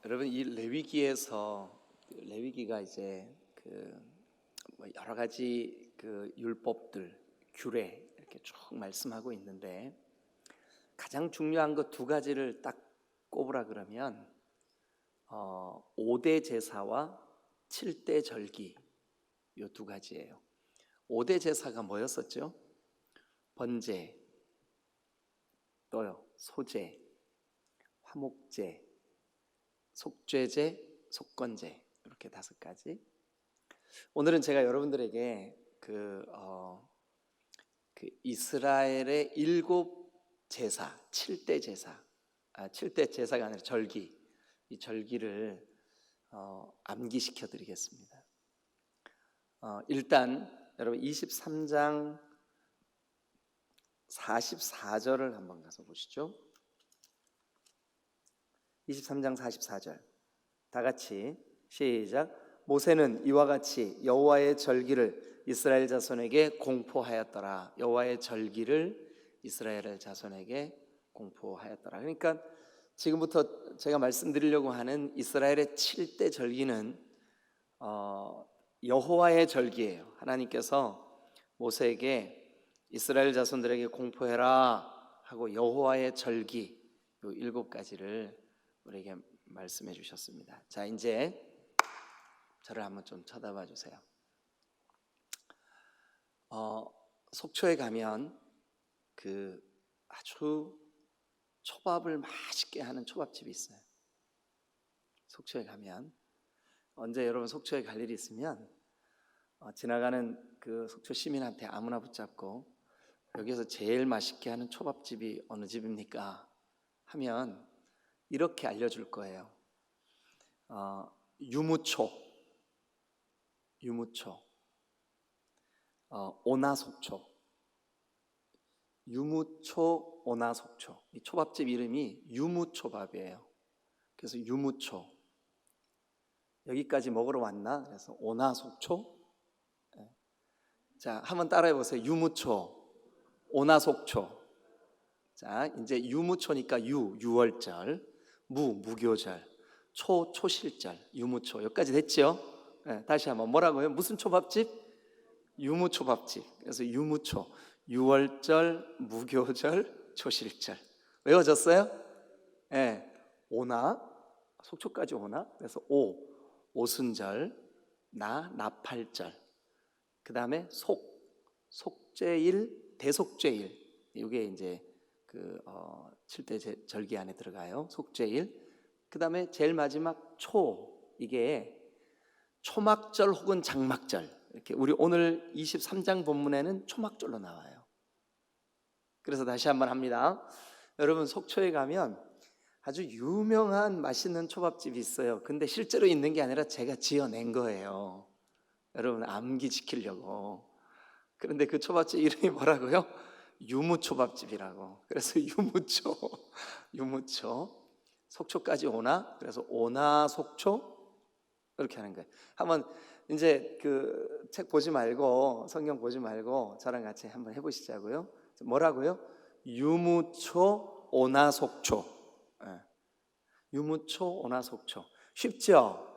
여러분 이 레위기가 이제 여러 가지 율법들, 규례 이렇게 쭉 말씀하고 있는데 가장 중요한 거 두 가지를 딱 꼽으라 그러면 5대 제사와 7대 절기 이 두 가지예요. 5대 제사가 뭐였었죠? 번제, 또요 소제, 화목제, 속죄제, 속건제 이렇게 5가지. 오늘은 제가 여러분들에게 이스라엘의 7 제사, 7대 제사, 7대 제사가 아니라 절기, 이 절기를 암기시켜 드리겠습니다. 일단 여러분 23장 44절을 한번 가서 보시죠. 23장 44절 다 같이 시작. 모세는 이와 같이 여호와의 절기를 이스라엘 자손에게 공포하였더라. 여호와의 절기를 이스라엘 자손에게 공포하였더라. 그러니까 지금부터 제가 말씀드리려고 하는 이스라엘의 7대 절기는 여호와의 절기예요. 하나님께서 모세에게 이스라엘 자손들에게 공포해라 하고 여호와의 절기 요 7가지를 우리에게 말씀해 주셨습니다. 자, 이제 저를 한번 좀 쳐다봐 주세요. 속초에 가면 아주 초밥을 맛있게 하는 초밥집이 있어요. 속초에 가면 언제 여러분 속초에 갈 일이 있으면 지나가는 속초 시민한테 아무나 붙잡고 여기서 제일 맛있게 하는 초밥집이 어느 집입니까? 하면 이렇게 알려줄 거예요. 유무초, 오나속초, 유무초, 오나속초. 이 초밥집 이름이 유무초밥이에요. 그래서 유무초. 여기까지 먹으러 왔나? 그래서 오나속초. 자, 한번 따라해 보세요. 유무초, 오나속초. 자, 이제 유무초니까 유월절, 무교절, 초실절, 유무초. 여기까지 됐죠? 네, 다시 한번 뭐라고요? 무슨 초밥집? 유무초밥집. 그래서 유무초, 유월절, 무교절, 초실절. 외워졌어요? 네, 오나, 속초까지 오나? 그래서 오순절, 나팔절. 그 다음에 속죄일, 대속죄일. 이게 이제 7대 절기 안에 들어가요. 속죄일. 그 다음에 제일 마지막 이게 초막절 혹은 장막절. 이렇게 우리 오늘 23장 본문에는 초막절로 나와요. 그래서 다시 한번 합니다. 여러분 속초에 가면 아주 유명한 맛있는 초밥집이 있어요. 근데 실제로 있는 게 아니라 제가 지어낸 거예요. 여러분 암기시키려고. 그런데 그 초밥집 이름이 뭐라고요? 유무초밥집이라고. 그래서 유무초. 속초까지 오나? 그래서 오나 속초 이렇게 하는 거예요. 한번 이제 책 보지 말고 성경 보지 말고 저랑 같이 한번 해보시자고요. 뭐라고요? 유무초 오나 속초. 유무초 오나 속초. 쉽죠?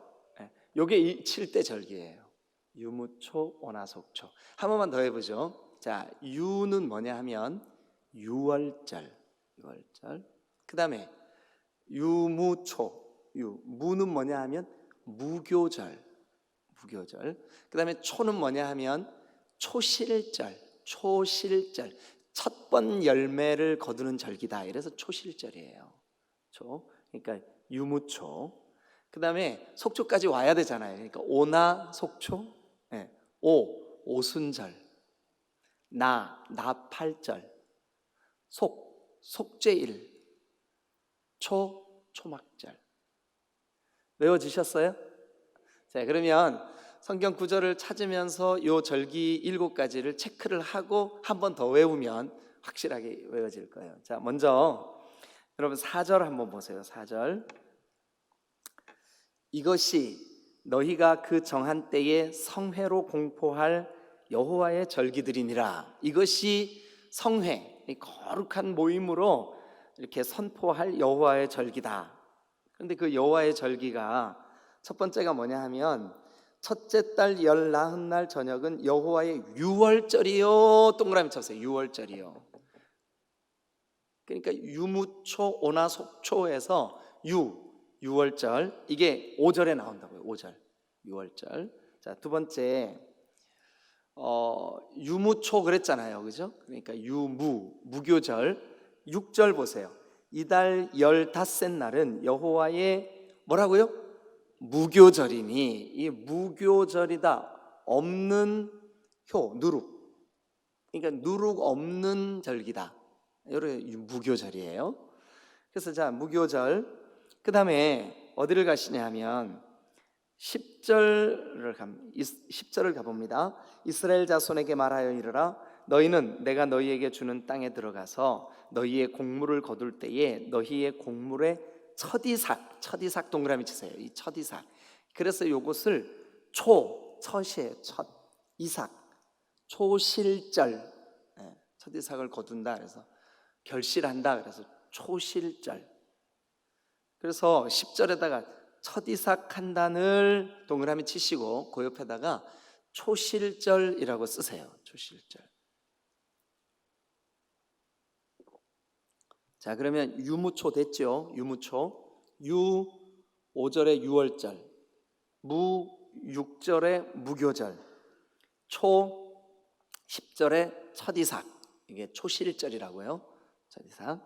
요게 이 7대 절기예요. 유무초 오나 속초. 한 번만 더 해보죠. 자, 유는 뭐냐 하면 유월절. 그 다음에 유무초. 무는 뭐냐 하면 무교절. 그 다음에 초는 뭐냐 하면 초실절. 첫 번 열매를 거두는 절기다. 이래서 초실절이에요. 그러니까 유무초. 그 다음에 속초까지 와야 되잖아요. 그러니까 오나 속초. 오순절. 나팔절. 속죄일. 초막절. 외워지셨어요? 자, 그러면 성경 구절을 찾으면서 요 절기 7가지를 체크를 하고 한 번 더 외우면 확실하게 외워질 거예요. 자, 먼저 여러분 4절 한번 보세요. 4절. 이것이 너희가 그 정한 때에 성회로 공포할 여호와의 절기들이니라. 이것이 성회, 거룩한 모임으로 이렇게 선포할 여호와의 절기다. 그런데 그 여호와의 절기가 첫 번째가 뭐냐 하면 첫째 달 열 나흔 날 저녁은 여호와의 유월절이요. 동그라미 쳤어요. 유월절이요. 그러니까 유무초 오나속초에서 유월절, 이게 5절에 나온다고요. 5절 유월절. 자, 두 번째 유무초 그랬잖아요, 그죠? 그러니까 무교절. 6절 보세요. 이달 15째 날은 여호와의 뭐라고요? 무교절이니, 이 무교절이다, 없는 누룩, 그러니까 누룩 없는 절기다, 이런 무교절이에요. 그래서 자, 무교절. 그 다음에 어디를 가시냐 하면 10절을 가봅니다. 이스라엘 자손에게 말하여 이르라. 너희는 내가 너희에게 주는 땅에 들어가서 너희의 곡물을 거둘 때에 너희의 곡물의 첫 이삭 동그라미 치세요. 이 첫 이삭. 그래서 이것을 첫이에요. 첫 이삭, 초실절. 첫 이삭을 거둔다 그래서 결실한다 그래서 초실절. 그래서 10절에다가 첫 이삭 한 단을 동그라미 치시고 그 옆에다가 초실절이라고 쓰세요. 초실절. 자, 그러면 유무초 됐죠? 유무초. 유 5절에 유월절, 무 6절에 무교절, 초 10절에 첫이삭, 이게 초실절이라고요. 첫이삭.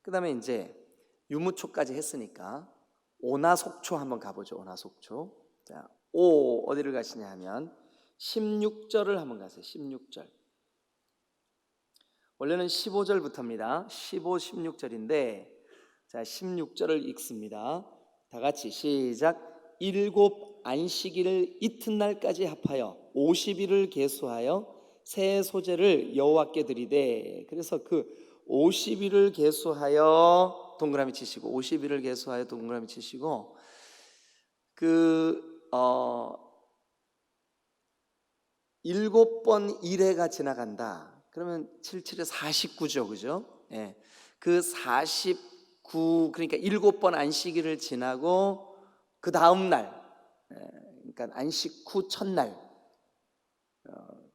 그 다음에 이제 유무초까지 했으니까 오나속초 한번 가보죠. 오나속초. 자, 어디를 가시냐 하면 16절을 한번 가세요. 16절. 원래는 15절부터입니다. 15, 16절인데 자, 16절을 읽습니다. 다 같이 시작. 일곱 안식일을 이튿날까지 합하여 50일을 계수하여 새 소재를 여호와께 드리되. 그래서 그 50일을 계수하여 동그라미 치시고, 50일을 계수하여 동그라미 치시고, 일곱 번 1회가 지나간다. 그러면 77에 49죠, 그죠? 예. 그 49, 그러니까 7번 안식일을 지나고 그 다음 날, 그러니까 안식 후 첫날,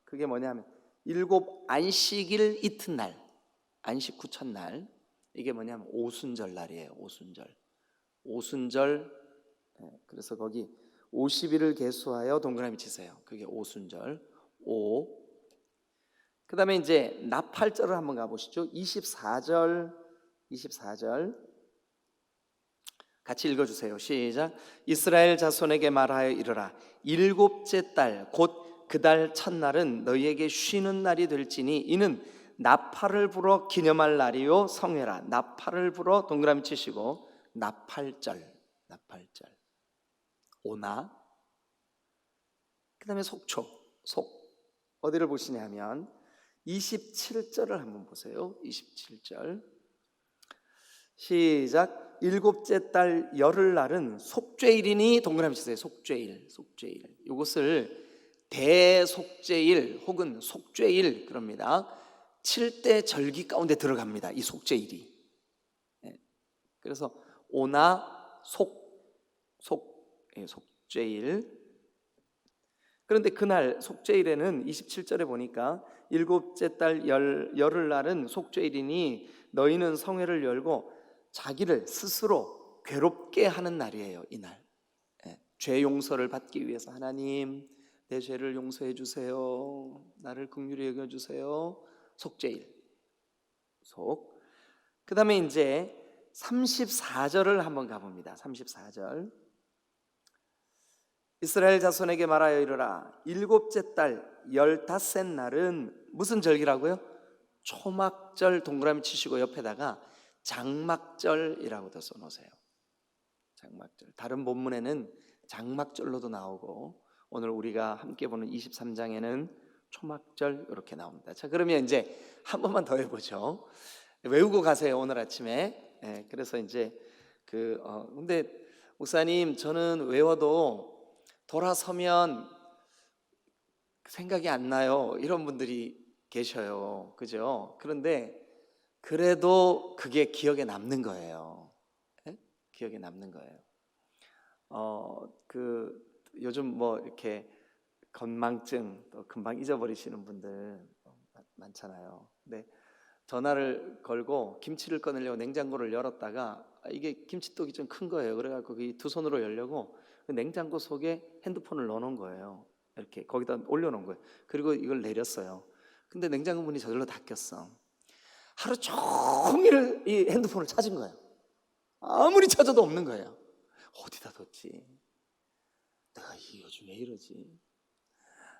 그게 뭐냐면 일곱 안식일 이튿날, 안식 후 첫날, 이게 뭐냐면 오순절 날이에요. 오순절. 그래서 거기 50일을 계수하여 동그라미 치세요. 그게 오순절. 그 다음에 이제 나팔절을 한번 가보시죠. 24절 같이 읽어주세요. 시작. 이스라엘 자손에게 말하여 이르라. 일곱째 달 곧 그 달 첫날은 너희에게 쉬는 날이 될지니 이는 나팔을 불어 기념할 날이요 성회라. 나팔을 불어 동그라미 치시고 나팔절. 오나. 그 다음에 속초. 어디를 보시냐면 27절을 한번 보세요. 27절 시작. 일곱째 달 열흘날은 속죄일이니 동그라미 치세요. 속죄일. 이것을 대속죄일 혹은 속죄일 그럽니다. 7대 절기 가운데 들어갑니다. 이 속죄일이. 그래서 오나 속죄일. 그런데 그날 속죄일에는 27절에 보니까 일곱째 달 열흘날은 속죄일이니 너희는 성회를 열고 자기를 스스로 괴롭게 하는 날이에요. 이날 죄 용서를 받기 위해서 하나님 내 죄를 용서해 주세요. 나를 긍휼히 여겨 주세요. 속죄일. 그 다음에 이제 34절을 한번 가봅니다. 34절. 이스라엘 자손에게 말하여 이르라. 일곱째 달 15째 날은 무슨 절기라고요? 초막절. 동그라미 치시고 옆에다가 장막절이라고도 써놓으세요. 장막절. 다른 본문에는 장막절로도 나오고 오늘 우리가 함께 보는 23장에는 초막절 이렇게 나옵니다. 자, 그러면 이제 한 번만 더 해보죠. 외우고 가세요. 오늘 아침에. 그래서 이제 근데 목사님 저는 외워도 돌아서면 생각이 안 나요. 이런 분들이 계셔요. 그죠? 그런데 그래도 그게 기억에 남는 거예요. 기억에 남는 거예요. 요즘 뭐 이렇게 건망증 또 금방 잊어버리시는 분들 많잖아요. 근데 전화를 걸고 김치를 꺼내려고 냉장고를 열었다가 이게 김치떡이 좀 큰 거예요. 그래갖고 이 두 손으로 열려고 그 냉장고 속에 핸드폰을 넣어놓은 거예요. 이렇게 거기다 올려놓은 거예요. 그리고 이걸 내렸어요. 근데 냉장고 문이 저절로 닫혔어. 하루 종일 이 핸드폰을 찾은 거예요. 아무리 찾아도 없는 거예요. 어디다 뒀지? 내가 요즘 왜 이러지?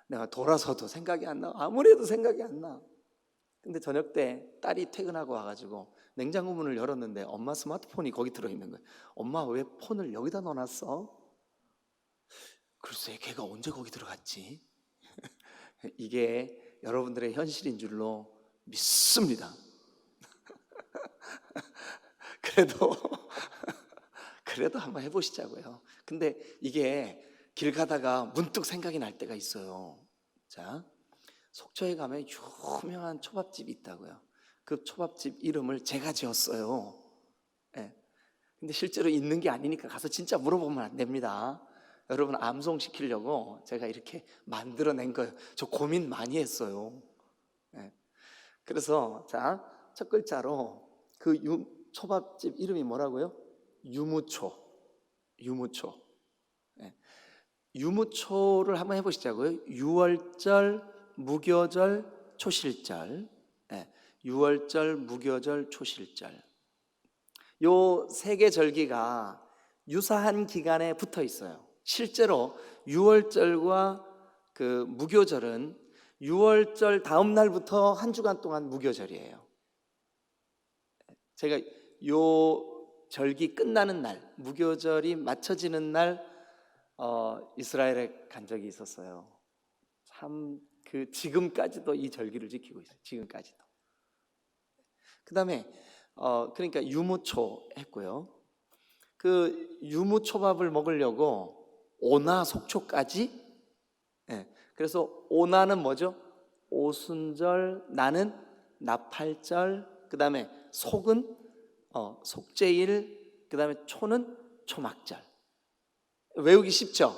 내가 돌아서도 생각이 안 나. 아무리 해도 생각이 안 나. 근데 저녁 때 딸이 퇴근하고 와가지고 냉장고 문을 열었는데 엄마 스마트폰이 거기 들어있는 거예요. 엄마 왜 폰을 여기다 넣어놨어? 글쎄 걔가 언제 거기 들어갔지? 이게 여러분들의 현실인 줄로 믿습니다. 그래도 한번 해보시자고요. 근데 이게 길 가다가 문득 생각이 날 때가 있어요. 자, 속초에 가면 유명한 초밥집이 있다고요. 그 초밥집 이름을 제가 지었어요. 네. 근데 실제로 있는 게 아니니까 가서 진짜 물어보면 안 됩니다. 여러분 암송시키려고 제가 이렇게 만들어낸 거예요. 저 고민 많이 했어요. 네. 그래서 자, 첫 글자로 그 초밥집 이름이 뭐라고요? 유무초. 네. 유무초를 한번 해보시자고요. 6월절, 무교절, 초실절. 네. 6월절, 무교절, 초실절. 요 세 개 절기가 유사한 기간에 붙어 있어요. 실제로 6월절과 그 무교절은 6월절 다음 날부터 한 주간 동안 무교절이에요. 제가 요 절기 끝나는 날, 무교절이 맞춰지는 날 이스라엘에 간 적이 있었어요. 참 지금까지도 이 절기를 지키고 있어요. 지금까지도. 그다음에 그러니까 유무초 했고요. 그 유무초밥을 먹으려고 오나 속초까지. 네. 그래서 오나는 뭐죠? 오순절, 나는 나팔절, 그다음에 속은 속죄일, 그다음에 초는 초막절. 외우기 쉽죠?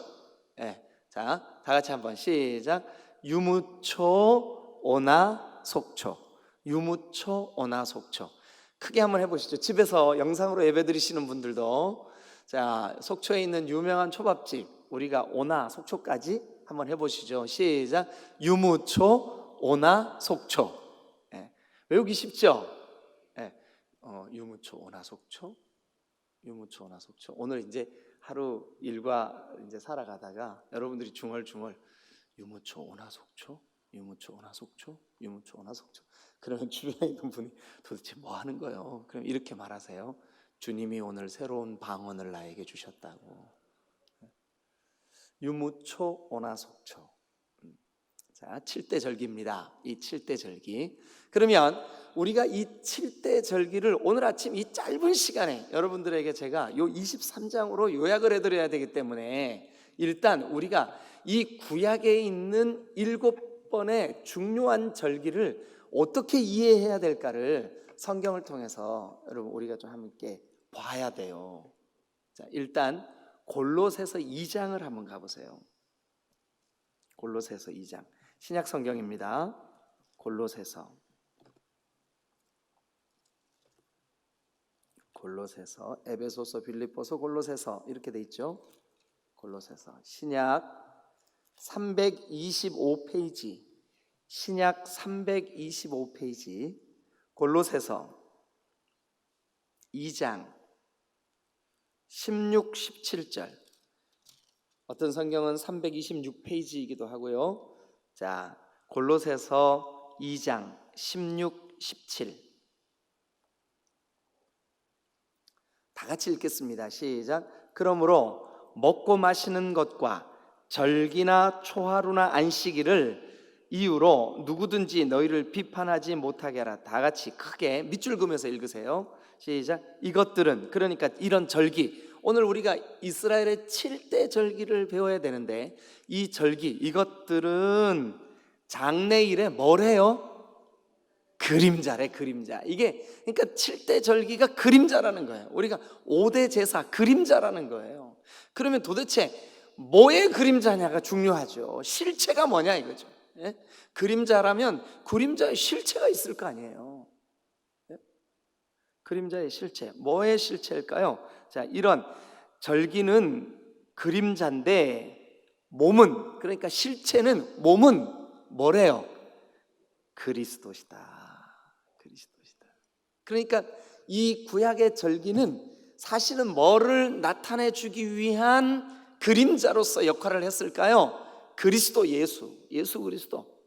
네. 자, 다 같이 한번 시작. 유무초, 오나, 속초. 유무초, 오나, 속초. 크게 한번 해보시죠. 집에서 영상으로 예배 드리시는 분들도. 자, 속초에 있는 유명한 초밥집 우리가 오나, 속초까지 한번 해보시죠. 시작. 유무초, 오나, 속초. 네. 외우기 쉽죠? 네. 유무초, 오나, 속초. 유무초, 오나, 속초. 오늘 이제 하루 일과 이제 살아가다가 여러분들이 중얼중얼 유무초, 오나, 속초, 유무초, 오나, 속초, 유무초, 오나, 속초. 그러면 주변에 있는 분이 도대체 뭐 하는 거예요? 그럼 이렇게 말하세요. 주님이 오늘 새로운 방언을 나에게 주셨다고. 유무초, 오나, 속초. 자, 7대 절기입니다. 이 7대 절기. 그러면 우리가 이 7대 절기를 오늘 아침 이 짧은 시간에 여러분들에게 제가 요 23장으로 요약을 해드려야 되기 때문에 일단 우리가 이 구약에 있는 7번의 중요한 절기를 어떻게 이해해야 될까를 성경을 통해서 여러분 우리가 좀 함께 봐야 돼요. 자, 일단 골로새서 2장을 한번 가보세요. 골로새서 2장 신약 성경입니다. 골로새서 에베소서, 빌립보서, 골로새서 이렇게 돼 있죠. 골로새서 신약 325페이지 신약 325페이지 골로새서 2장 16, 17절. 어떤 성경은 326페이지이기도 하고요. 자, 골로새서 2장 16, 17. 다 같이 읽겠습니다. 시작. 그러므로 먹고 마시는 것과 절기나 초하루나 안식일을 이유로 누구든지 너희를 비판하지 못하게 하라. 다 같이 크게 밑줄 그으면서 읽으세요. 시작. 이것들은, 그러니까 이런 절기, 오늘 우리가 이스라엘의 7대 절기를 배워야 되는데 이 절기, 이것들은 장래일에 뭘 해요? 그림자래, 그림자. 이게 그러니까 7대 절기가 그림자라는 거예요. 우리가 5대 제사 그림자라는 거예요. 그러면 도대체 뭐의 그림자냐가 중요하죠. 실체가 뭐냐 이거죠. 예? 그림자라면 그림자의 실체가 있을 거 아니에요. 예? 그림자의 실체, 뭐의 실체일까요? 자, 이런 절기는 그림자인데 몸은, 그러니까 실체는, 몸은 뭐래요? 그리스도시다. 그리스도시다. 그러니까 이 구약의 절기는 사실은 뭐를 나타내 주기 위한 그림자로서 역할을 했을까요? 그리스도 예수 그리스도.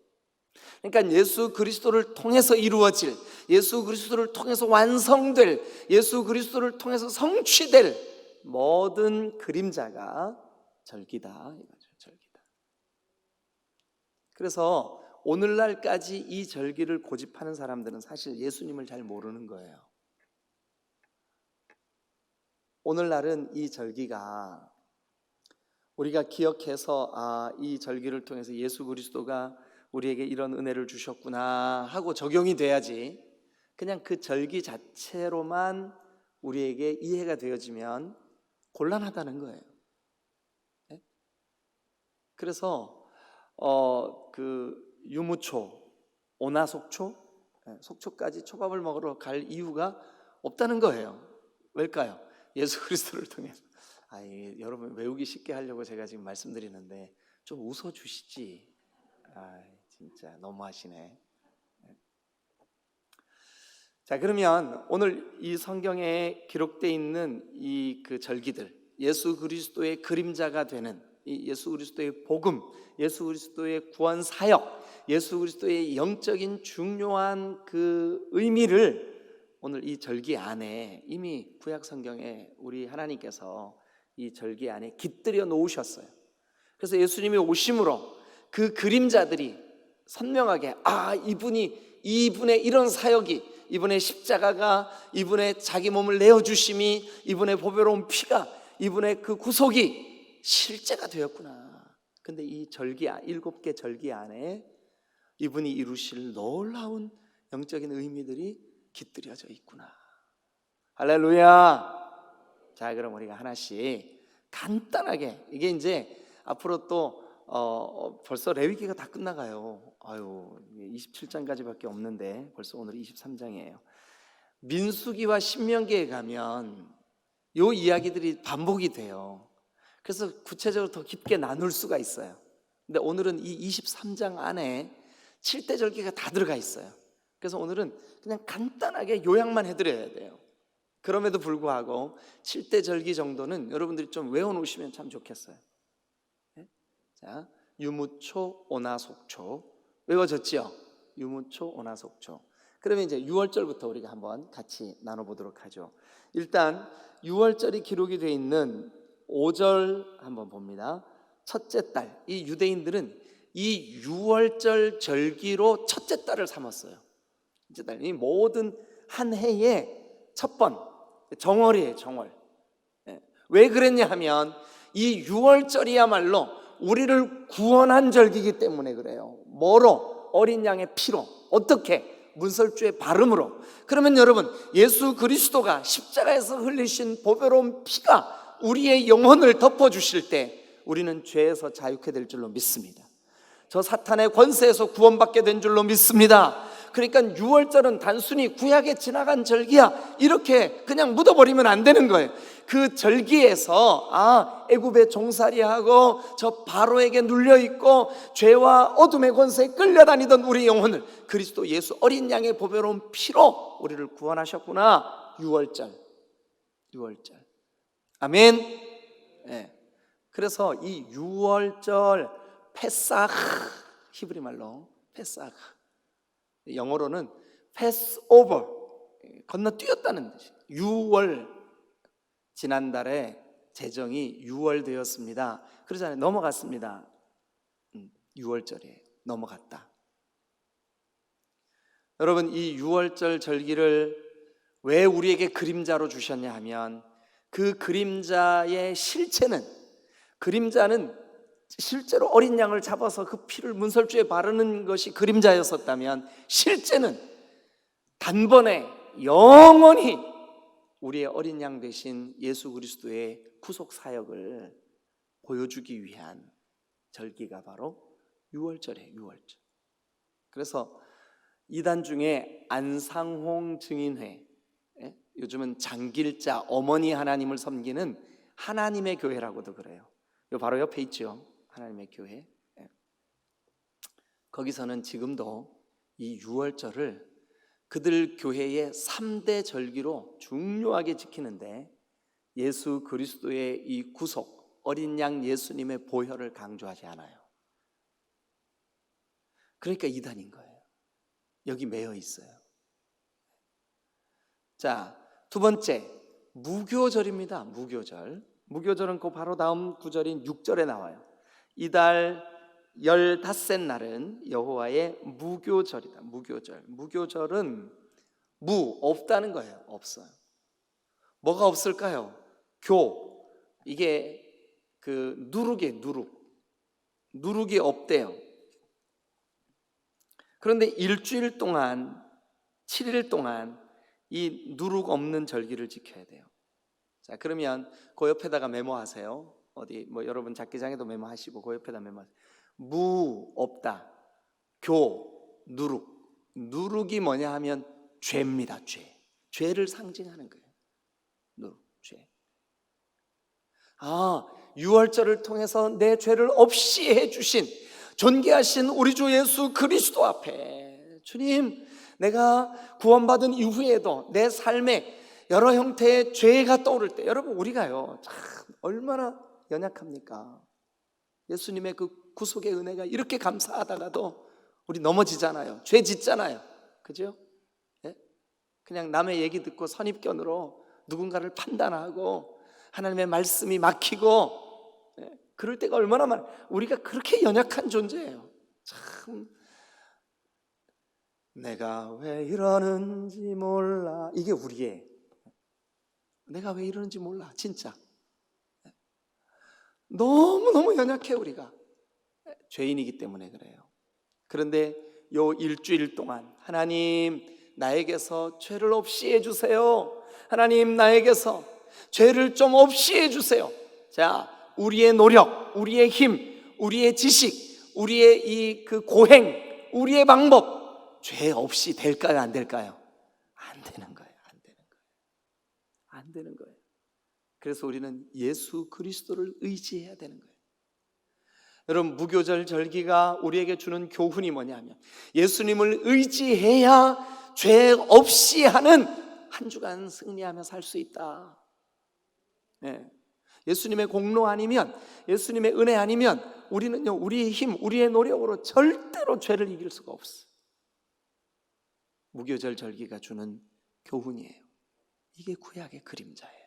그러니까 예수 그리스도를 통해서 이루어질, 예수 그리스도를 통해서 완성될, 예수 그리스도를 통해서 성취될 모든 그림자가 절기다 이거죠. 절기다. 그래서 오늘날까지 이 절기를 고집하는 사람들은 사실 예수님을 잘 모르는 거예요. 오늘날은 이 절기가 우리가 기억해서 이 절기를 통해서 예수 그리스도가 우리에게 이런 은혜를 주셨구나 하고 적용이 돼야지, 그냥 그 절기 자체로만 우리에게 이해가 되어지면 곤란하다는 거예요. 네? 그래서 그 유무초, 오나속초, 속초까지 초밥을 먹으러 갈 이유가 없다는 거예요. 왜일까요? 예수 그리스도를 통해서. 여러분 외우기 쉽게 하려고 제가 지금 말씀드리는데 좀 웃어주시지. 진짜 너무하시네. 자, 그러면 오늘 이 성경에 기록되어 있는 이 그 절기들, 예수 그리스도의 그림자가 되는 이 예수 그리스도의 복음, 예수 그리스도의 구원 사역, 예수 그리스도의 영적인 중요한 그 의미를 오늘 이 절기 안에 이미 구약 성경에 우리 하나님께서 이 절기 안에 깃들여 놓으셨어요. 그래서 예수님이 오심으로 그 그림자들이 선명하게 이분의 이런 사역이, 이분의 십자가가, 이분의 자기 몸을 내어주심이, 이분의 보배로운 피가, 이분의 그 구속이 실제가 되었구나. 근데 이 절기, 7개 절기 안에 이분이 이루실 놀라운 영적인 의미들이 깃들여져 있구나. 할렐루야. 자, 그럼 우리가 하나씩 간단하게, 이게 이제 앞으로 또 벌써 레위기가 다 끝나가요. 27장까지밖에 없는데 벌써 오늘 23장이에요. 민수기와 신명기에 가면 요 이야기들이 반복이 돼요. 그래서 구체적으로 더 깊게 나눌 수가 있어요. 근데 오늘은 이 23장 안에 7대 절기가 다 들어가 있어요. 그래서 오늘은 그냥 간단하게 요약만 해드려야 돼요. 그럼에도 불구하고 7대 절기 정도는 여러분들이 좀 외워놓으시면 참 좋겠어요. 자, 유무초, 오나속초 외워졌지요? 유무초, 오나속초. 그러면 이제 6월절부터 우리가 한번 같이 나눠보도록 하죠. 일단 6월절이 기록이 되어 있는 5절 한번 봅니다. 첫째 달, 이 유대인들은 이 6월절 절기로 첫째 달을 삼았어요. 첫째 달, 이 모든 한 해의 첫 번, 정월이에요, 정월. 왜 그랬냐 하면 이 6월절이야말로 우리를 구원한 절기이기 때문에 그래요. 뭐로? 어린 양의 피로. 어떻게? 문설주의 발음으로. 그러면 여러분, 예수 그리스도가 십자가에서 흘리신 보배로운 피가 우리의 영혼을 덮어주실 때 우리는 죄에서 자유케 될 줄로 믿습니다. 저 사탄의 권세에서 구원받게 된 줄로 믿습니다. 그러니까 6월절은 단순히 구약에 지나간 절기야 이렇게 그냥 묻어버리면 안 되는 거예요. 그 절기에서 애굽에 종살이하고 저 바로에게 눌려있고 죄와 어둠의 권세에 끌려다니던 우리 영혼을 그리스도 예수 어린 양의 보배로운 피로 우리를 구원하셨구나. 6월절 아멘. 네. 그래서 이 6월절 페사흐, 히브리 말로 페사흐, 영어로는 패스오버, 건너뛰었다는 뜻이에요. 6월, 지난달에 제정이 6월 되었습니다. 그러잖아요. 넘어갔습니다. 6월절에 넘어갔다. 여러분, 이 6월절 절기를 왜 우리에게 그림자로 주셨냐 하면 그 그림자의 실체는, 그림자는 실제로 어린 양을 잡아서 그 피를 문설주에 바르는 것이 그림자였었다면 실제는 단번에 영원히 우리의 어린 양 되신 예수 그리스도의 구속 사역을 보여주기 위한 절기가 바로 유월절이에요. 유월절. 그래서 이단 중에 안상홍 증인회, 요즘은 장길자 어머니 하나님을 섬기는 하나님의 교회라고도 그래요. 요 바로 옆에 있죠. 하나님의 교회. 거기서는 지금도 이 유월절을 그들 교회의 3대 절기로 중요하게 지키는데 예수 그리스도의 이 구속, 어린 양 예수님의 보혈을 강조하지 않아요. 그러니까 이단인 거예요. 여기 매여 있어요. 자, 두 번째, 무교절입니다. 무교절. 무교절은 그 바로 다음 구절인 6절에 나와요. 이달 15날은 여호와의 무교절이다. 무교절. 무교절은 없다는 거예요. 없어요. 뭐가 없을까요? 이게 그 누룩이 없대요. 그런데 일주일 동안 7일 동안 이 누룩 없는 절기를 지켜야 돼요. 자, 그러면 그 옆에다가 메모하세요. 어디 뭐 여러분 잡기장에도 메모하시고 그 옆에다 메모하세요. 없다. 누룩이 뭐냐 하면 죄입니다. 죄를 상징하는 거예요. 죄. 유월절을 통해서 내 죄를 없이 해주신 존귀하신 우리 주 예수 그리스도 앞에, 주님, 내가 구원받은 이후에도 내 삶에 여러 형태의 죄가 떠오를 때, 여러분 우리가요 참 얼마나 연약합니까? 예수님의 그 구속의 은혜가 이렇게 감사하다가도 우리 넘어지잖아요. 죄 짓잖아요. 그죠? 그냥 남의 얘기 듣고 선입견으로 누군가를 판단하고 하나님의 말씀이 막히고, 그럴 때가 얼마나 많아요. 우리가 그렇게 연약한 존재예요. 참, 내가 왜 이러는지 몰라. 이게 우리의, 내가 왜 이러는지 몰라. 진짜 너무너무 연약해. 우리가 죄인이기 때문에 그래요. 그런데 요 일주일 동안 하나님, 나에게서 죄를 없이 해주세요. 하나님, 나에게서 죄를 좀 없이 해주세요. 자, 우리의 노력, 우리의 힘, 우리의 지식, 우리의 이 그 고행, 우리의 방법, 죄 없이 될까요? 안 될까요? 안 되는 거예요. 안 되는 거예요. 그래서 우리는 예수 그리스도를 의지해야 되는 거예요. 여러분, 무교절 절기가 우리에게 주는 교훈이 뭐냐면 예수님을 의지해야 죄 없이 하는 한 주간 승리하며 살 수 있다. 예수님의 공로 아니면, 예수님의 은혜 아니면 우리는요, 우리의 힘, 우리의 노력으로 절대로 죄를 이길 수가 없어요. 무교절 절기가 주는 교훈이에요. 이게 구약의 그림자예요.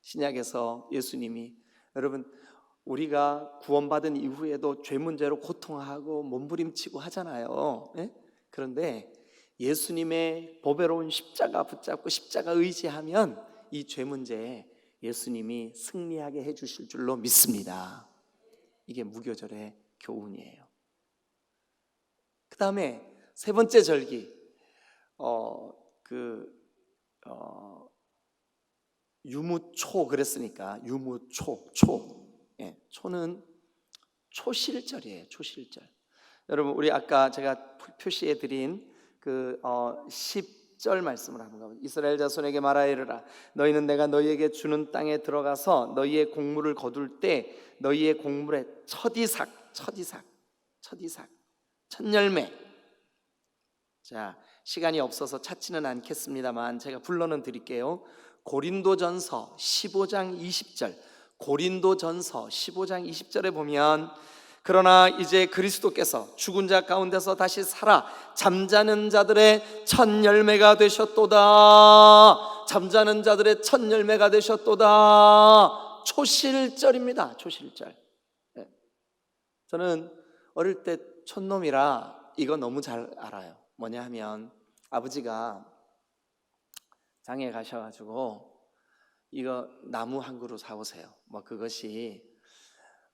신약에서 예수님이, 여러분, 우리가 구원받은 이후에도 죄 문제로 고통하고 몸부림치고 하잖아요. 그런데 예수님의 보배로운 십자가 붙잡고 십자가 의지하면 이 죄 문제에 예수님이 승리하게 해주실 줄로 믿습니다. 이게 무교절의 교훈이에요. 그 다음에 세 번째 절기, 유무초 그랬으니까 유무초, 초는 초실절이에요. 초실절. 여러분, 우리 아까 제가 표시해 드린 그 10절 말씀을 한번 가보죠. 이스라엘 자손에게 말하여 이르라. 너희는 내가 너희에게 주는 땅에 들어가서 너희의 곡물을 거둘 때 너희의 곡물의 첫이삭, 첫열매. 자, 시간이 없어서 찾지는 않겠습니다만 제가 불러는 드릴게요. 고린도전서 15장 20절, 고린도전서 15장 20절에 보면, 그러나 이제 그리스도께서 죽은 자 가운데서 다시 살아 잠자는 자들의 첫 열매가 되셨도다. 잠자는 자들의 첫 열매가 되셨도다. 초실절입니다. 초실절. 저는 어릴 때 촌놈이라 이거 너무 잘 알아요. 뭐냐 하면 아버지가 장에 가셔가지고 이거 나무 한 그루 사오세요. 뭐 그것이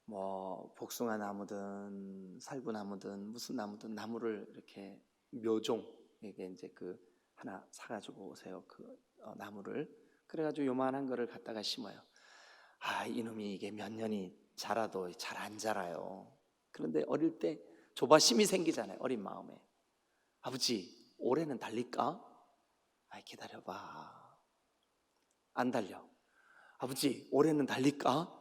뭐 복숭아 나무든 살구나무든 무슨 나무든 나무를 이렇게 묘종, 이게 이제 그 하나 사가지고 오세요. 그 나무를. 그래가지고 요만한 거를 갖다가 심어요. 이놈이 이게 몇 년이 자라도 잘 안 자라요. 그런데 어릴 때 조바심이 생기잖아요. 어린 마음에. 아버지, 올해는 달릴까? 기다려봐. 안 달려. 아버지, 올해는 달릴까?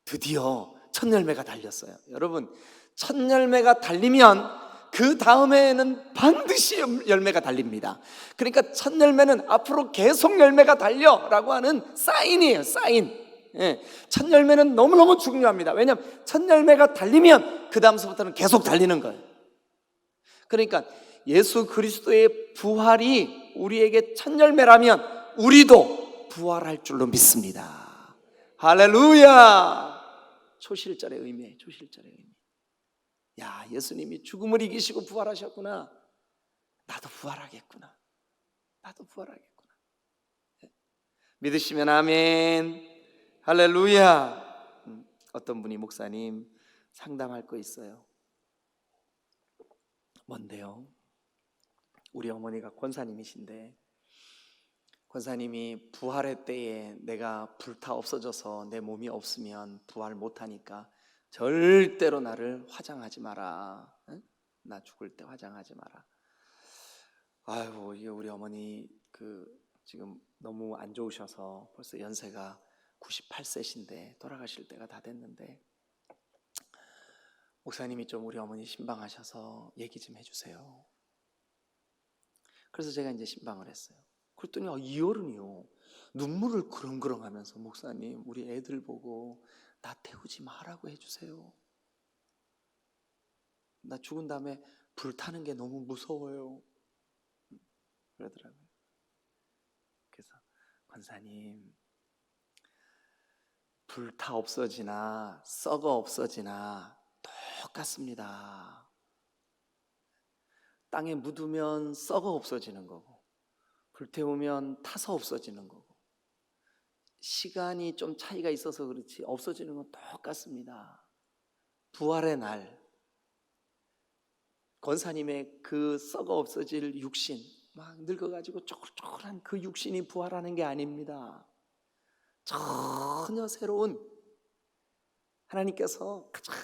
드디어 첫 열매가 달렸어요. 여러분, 첫 열매가 달리면 그 다음에는 반드시 열매가 달립니다. 그러니까 첫 열매는 앞으로 계속 열매가 달려라고 하는 사인이에요. 사인. 첫 열매는 너무너무 중요합니다. 왜냐하면 첫 열매가 달리면 그 다음서부터는 계속 달리는 거예요. 그러니까 예수 그리스도의 부활이 우리에게 첫 열매라면 우리도 부활할 줄로 믿습니다. 할렐루야. 초실절의 의미예요. 초실절의 의미. 야, 예수님이 죽음을 이기시고 부활하셨구나. 나도 부활하겠구나. 나도 부활하겠구나. 믿으시면 아멘. 할렐루야. 어떤 분이 목사님 상담할 거 있어요. 뭔데요? 우리 어머니가 권사님이신데 권사님이 부활의 때에 내가 불타 없어져서 내 몸이 없으면 부활 못하니까 절대로 나를 화장하지 마라. 응? 나 죽을 때 화장하지 마라. 아이고, 이게 우리 어머니 지금 너무 안 좋으셔서 벌써 연세가 98세신데 돌아가실 때가 다 됐는데 목사님이 좀 우리 어머니 신방하셔서 얘기 좀 해주세요. 그래서 제가 이제 신방을 했어요. 그랬더니 이 어른이요, 눈물을 그렁그렁 하면서 목사님, 우리 애들 보고 나 태우지 말라고 해주세요. 나 죽은 다음에 불타는 게 너무 무서워요. 그러더라고요. 그래서 권사님, 불타 없어지나 썩어 없어지나 똑같습니다. 땅에 묻으면 썩어 없어지는 거고 불태우면 타서 없어지는 거고 시간이 좀 차이가 있어서 그렇지 없어지는 건 똑같습니다. 부활의 날 권사님의 그 썩어 없어질 육신 막 늙어가지고 쪼글쪼글한 그 육신이 부활하는 게 아닙니다. 전혀 새로운 하나님께서 가장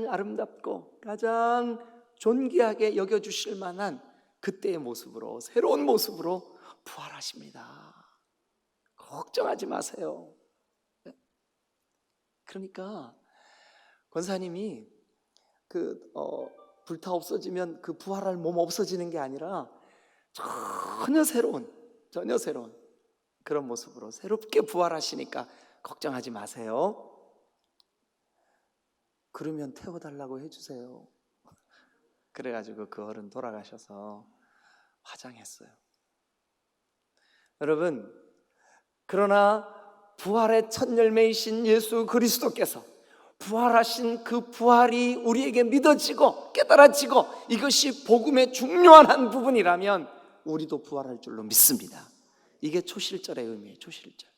아름답고 가장 존귀하게 여겨주실 만한 그때의 모습으로 새로운 모습으로 부활하십니다. 걱정하지 마세요. 그러니까 권사님이 불타 없어지면 그 부활할 몸 없어지는 게 아니라 전혀 새로운 그런 모습으로 새롭게 부활하시니까 걱정하지 마세요. 그러면 태워달라고 해주세요. 그래가지고 그 어른 돌아가셔서 화장했어요. 여러분, 그러나 부활의 첫 열매이신 예수 그리스도께서 부활하신 그 부활이 우리에게 믿어지고 깨달아지고 이것이 복음의 중요한 한 부분이라면 우리도 부활할 줄로 믿습니다. 이게 초실절의 의미예요. 초실절,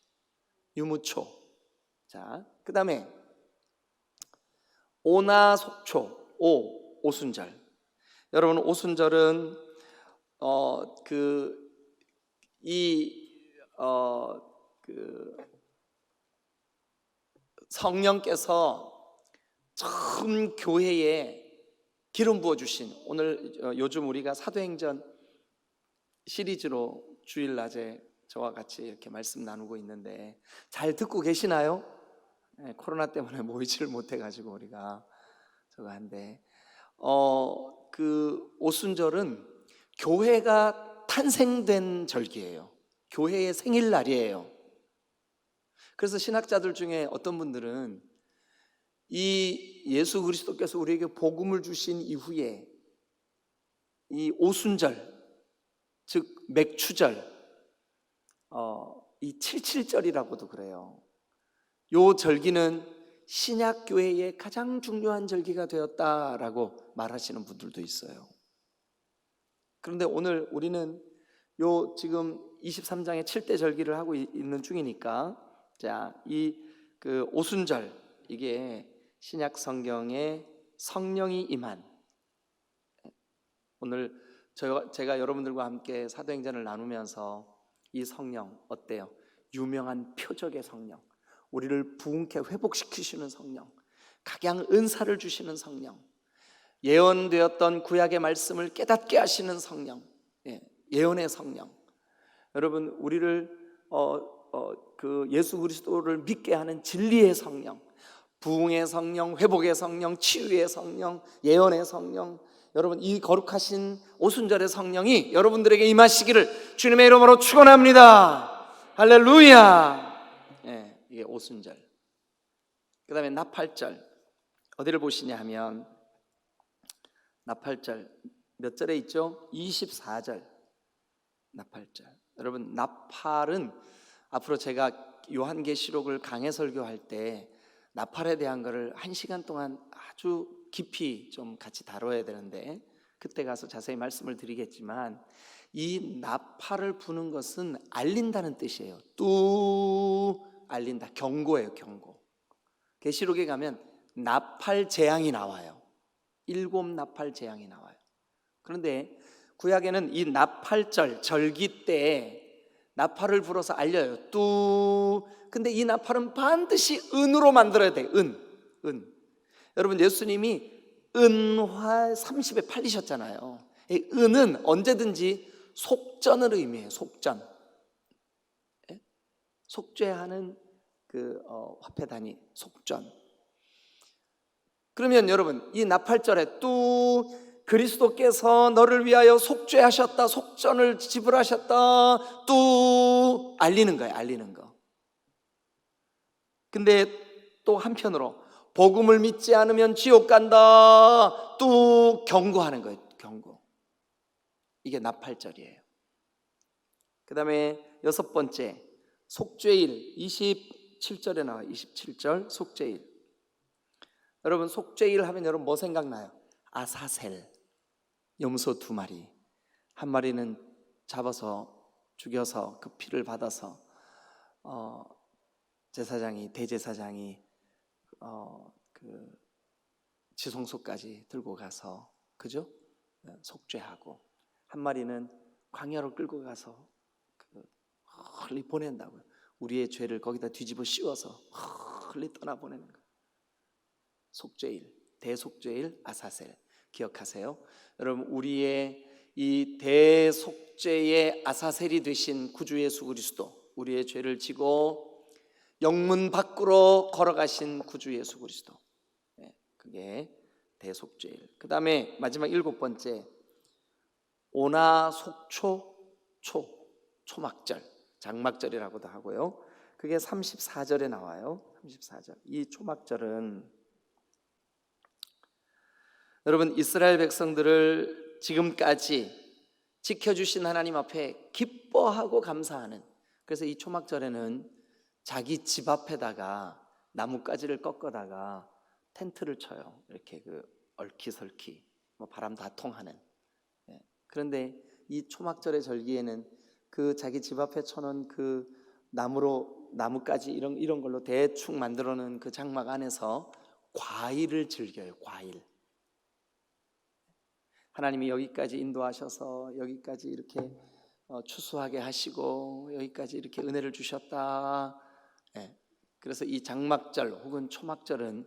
유무초. 자, 그 다음에 오나속초, 오순절. 여러분, 오순절은 성령께서 처음 교회에 기름 부어 주신, 오늘 요즘 우리가 사도행전 시리즈로 주일 낮에 저와 같이 이렇게 말씀 나누고 있는데 잘 듣고 계시나요? 네, 코로나 때문에 모이지를 못해가지고 우리가 저거 한데 그 오순절은 교회가 탄생된 절기예요. 교회의 생일날이에요. 그래서 신학자들 중에 어떤 분들은 이 예수 그리스도께서 우리에게 복음을 주신 이후에 이 오순절, 즉 맥추절, 이 77절이라고도 그래요. 요 절기는 신약교회의 가장 중요한 절기가 되었다라고 말하시는 분들도 있어요. 그런데 오늘 우리는 요 지금 23장의 7대 절기를 하고 있는 중이니까 자, 그 오순절, 이게 신약 성경에 성령이 임한, 오늘 제가 여러분들과 함께 사도행전을 나누면서 이 성령 어때요? 유명한 표적의 성령, 우리를 부흥케 회복시키시는 성령, 각양 은사를 주시는 성령, 예언되었던 구약의 말씀을 깨닫게 하시는 성령, 예언의 성령. 여러분, 우리를 그 예수 그리스도를 믿게 하는 진리의 성령, 부흥의 성령, 회복의 성령, 치유의 성령, 예언의 성령. 여러분, 이 거룩하신 오순절의 성령이 여러분들에게 임하시기를 주님의 이름으로 축원합니다. 할렐루야. 이게 오순절. 그 다음에 나팔절. 어디를 보시냐 하면 나팔절 몇 절에 있죠? 24절 나팔절. 여러분, 나팔은 앞으로 제가 요한계시록을 강해 설교할 때 나팔에 대한 거를 1시간 동안 아주 깊이 좀 같이 다뤄야 되는데 그때 가서 자세히 말씀을 드리겠지만, 이 나팔을 부는 것은 알린다는 뜻이에요. 뚜 알린다, 경고예요. 경고. 계시록에 가면 나팔 재앙이 나와요. 7 나팔 재앙이 나와요. 그런데 구약에는 이 나팔절 절기 때에 나팔을 불어서 알려요. 뚜. 근데 이 나팔은 반드시 은으로 만들어야 돼. 은. 여러분, 예수님이 은화 30에 팔리셨잖아요. 이 은은 언제든지 속전을 의미해요. 속전. 속죄하는 그 화폐 단위 속전. 그러면 여러분, 이 나팔절에 또 그리스도께서 너를 위하여 속죄하셨다, 속전을 지불하셨다, 또 알리는 거예요. 알리는 거. 근데 또 한편으로 복음을 믿지 않으면 지옥 간다, 또 경고하는 거예요. 경고. 이게 나팔절이에요. 그 다음에 6번째 속죄일. 27절에 나와요. 27절 속죄일. 여러분, 속죄일 하면 여러분 뭐 생각나요? 아사셀, 염소 2마리. 한 마리는 잡아서 죽여서 그 피를 받아서 대제사장이 그 지성소까지 들고 가서, 그죠? 속죄하고, 한 마리는 광야로 끌고 가서 헐리 보낸다고요. 우리의 죄를 거기다 뒤집어 씌워서 헐리 떠나보내는 거예요. 속죄일, 대속죄일, 아사셀. 기억하세요. 여러분, 우리의 이 대속죄의 아사셀이 되신 구주 예수 그리스도, 우리의 죄를 지고 영문 밖으로 걸어가신 구주 예수 그리스도, 그게 대속죄일. 그 다음에 마지막 7번째 오나속초, 초막절, 장막절이라고도 하고요. 그게 34절에 나와요. 34절. 이 초막절은 여러분, 이스라엘 백성들을 지금까지 지켜주신 하나님 앞에 기뻐하고 감사하는, 그래서 이 초막절에는 자기 집 앞에다가 나뭇가지를 꺾어다가 텐트를 쳐요. 이렇게 그 얼키설키 바람 다 통하는. 그런데 이 초막절의 절기에는 그 자기 집 앞에 쳐놓은 그 나뭇가지 이런 걸로 대충 만들어 놓은 그 장막 안에서 과일을 즐겨요. 과일. 하나님이 여기까지 인도하셔서 여기까지 이렇게 추수하게 하시고 여기까지 이렇게 은혜를 주셨다. 그래서 이 장막절 혹은 초막절은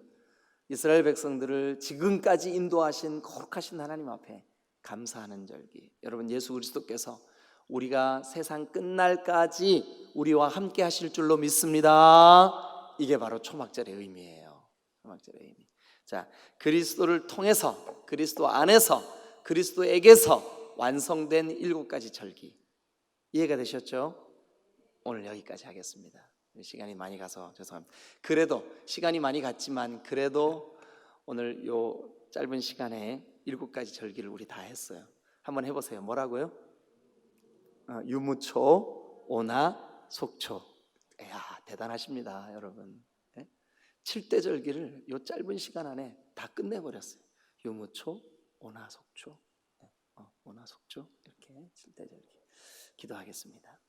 이스라엘 백성들을 지금까지 인도하신 거룩하신 하나님 앞에 감사하는 절기. 여러분, 예수 그리스도께서 우리가 세상 끝날까지 우리와 함께 하실 줄로 믿습니다. 이게 바로 초막절의 의미예요. 초막절의 의미. 자, 그리스도를 통해서, 그리스도 안에서, 그리스도에게서 완성된 7가지 절기. 이해가 되셨죠? 오늘 여기까지 하겠습니다. 시간이 많이 가서 죄송합니다. 그래도 시간이 많이 갔지만 그래도 오늘 요 짧은 시간에 7가지 절기를 우리 다 했어요. 한번 해보세요. 뭐라고요? 유무초, 오나, 속초. 이야, 대단하십니다, 여러분. 7대 절기를 요 짧은 시간 안에 다 끝내버렸어요. 유무초, 오나, 속초. 오나, 속초. 이렇게 7대 절기. 기도하겠습니다.